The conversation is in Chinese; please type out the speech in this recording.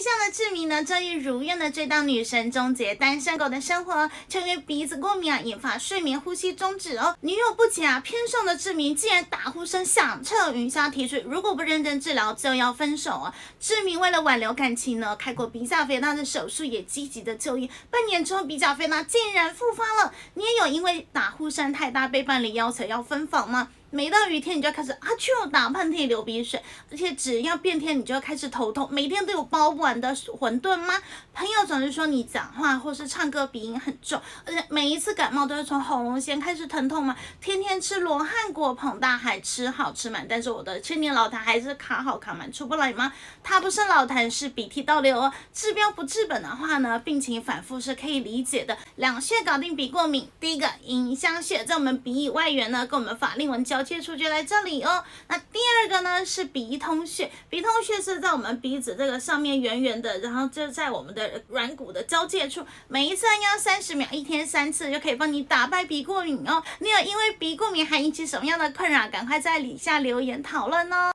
相的志明呢，终于如愿的追到女神，终结单身狗的生活。却因为鼻子过敏引发睡眠呼吸中止哦。女友不解偏瘦的志明竟然打呼声响彻云霄，提出如果不认真治疗就要分手啊。志明为了挽留感情呢，开过鼻甲肥大的手术，也积极的就医。半年之后，鼻甲肥大竟然复发了。你也有因为打呼声太大被伴侣要求要分房吗？每到雨天你就开始打喷嚏流鼻水，而且只要变天你就开始头痛，每天都有包不完的馄饨吗？朋友总是说你讲话或是唱歌鼻音很重，而且每一次感冒都是从喉咙先开始疼痛吗？天天吃罗汉果捧大海，吃好吃满，但是我的千年老痰还是卡好卡满出不来吗？它不是老痰，是鼻涕倒流哦。治标不治本的话呢，病情反复是可以理解的。两穴搞定鼻过敏，第一个迎香穴在我们鼻翼外缘呢，跟我们法令纹交接处就在这里哦。那第二个呢是鼻通穴，鼻通穴是在我们鼻子这个上面圆圆的，然后就在我们的软骨的交界处，每一次按压30秒，一天3次，就可以帮你打败鼻过敏哦。你有因为鼻过敏还引起什么样的困扰？赶快在底下留言讨论哦。